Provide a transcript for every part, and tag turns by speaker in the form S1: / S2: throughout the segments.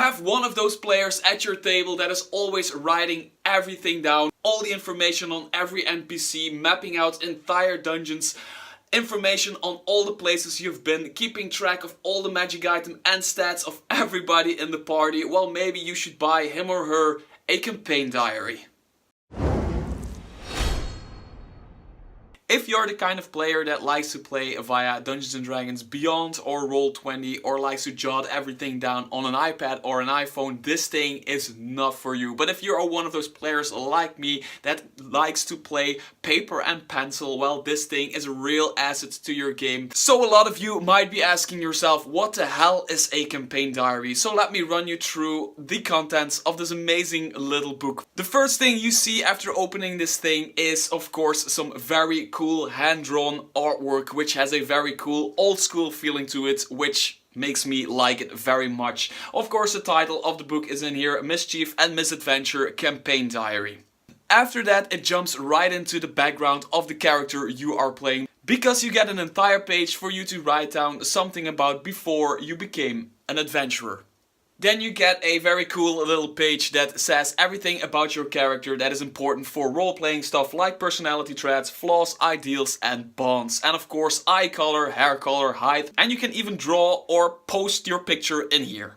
S1: have one of those players at your table that is always writing everything down, all the information on every NPC, mapping out entire dungeons, information on all the places you've been, keeping track of all the magic item and stats of everybody in the party, well, maybe you should buy him or her a campaign diary. If you're the kind of player that likes to play via Dungeons & Dragons Beyond or Roll20 or likes to jot everything down on an iPad or an iPhone, this thing is not for you. But if you're one of those players like me that likes to play paper and pencil, well, this thing is a real asset to your game. So a lot of you might be asking yourself, what the hell is a campaign diary? So let me run you through the contents of this amazing little book. The first thing you see after opening this thing is, of course, some very cool hand-drawn artwork, which has a very cool old school feeling to it, which makes me like it very much. Of course, the title of the book is in here, Mischief and Misadventure Campaign Diary. After that, it jumps right into the background of the character you are playing, because you get an entire page for you to write down something about before you became an adventurer. Then you get a very cool little page that says everything about your character that is important for role-playing stuff like personality traits, flaws, ideals and bonds. And of course eye color, hair color, height, and you can even draw or post your picture in here.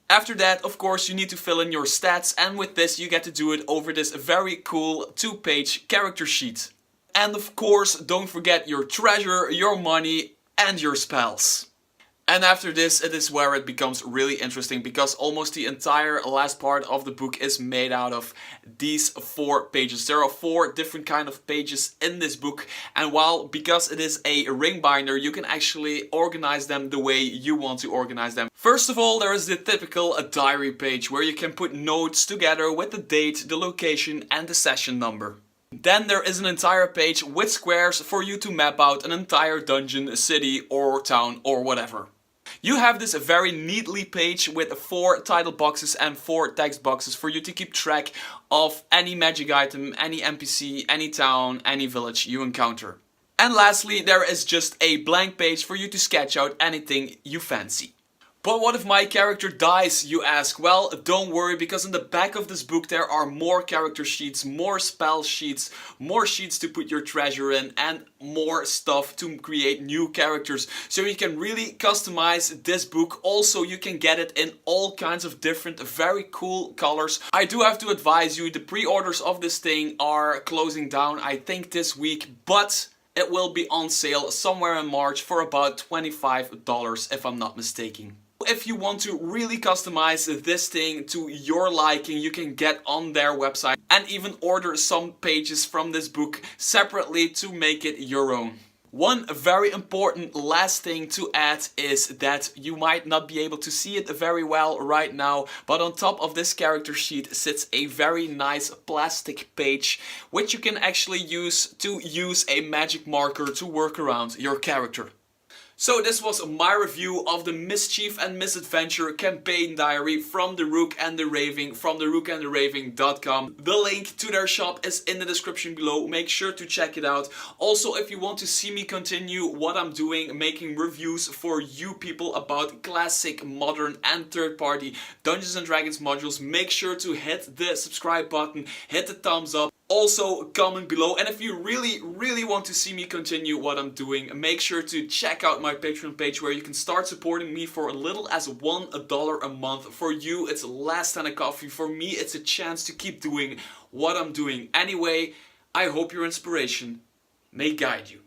S1: After that, of course, you need to fill in your stats, and with this you get to do it over this very cool 2-page character sheet. And of course, don't forget your treasure, your money and your spells. And after this, it is where it becomes really interesting, because almost the entire last part of the book is made out of these 4 pages. There are 4 different kind of pages in this book, and because it is a ring binder, you can actually organize them the way you want to organize them. First of all, there is the typical diary page where you can put notes together with the date, the location and the session number. Then there is an entire page with squares for you to map out an entire dungeon, city or town or whatever. You have this very neatly page with 4 title boxes and 4 text boxes for you to keep track of any magic item, any NPC, any town, any village you encounter. And lastly, there is just a blank page for you to sketch out anything you fancy. But what if my character dies, you ask? Well, don't worry, because in the back of this book there are more character sheets, more spell sheets, more sheets to put your treasure in, and more stuff to create new characters. So you can really customize this book. Also, you can get it in all kinds of different, very cool colors. I do have to advise you, the pre-orders of this thing are closing down, I think this week, but it will be on sale somewhere in March for about $25 if I'm not mistaken. If you want to really customize this thing to your liking, you can get on their website and even order some pages from this book separately to make it your own. One very important last thing to add is that you might not be able to see it very well right now, but on top of this character sheet sits a very nice plastic page which you can actually use a magic marker to work around your character. So this was my review of the Mischief and Misadventure campaign diary from the Rook and the Raving from therookandtheraving.com. The link to their shop is in the description below. Make sure to check it out. Also, if you want to see me continue what I'm doing, making reviews for you people about classic, modern and third-party Dungeons & Dragons modules, make sure to hit the subscribe button, hit the thumbs up. Also, comment below, and if you really want to see me continue what I'm doing, make sure to check out my Patreon page where you can start supporting me for as little as $1 a month. For you, it's less than a coffee. For me, it's a chance to keep doing what I'm doing. Anyway, I hope your inspiration may guide you.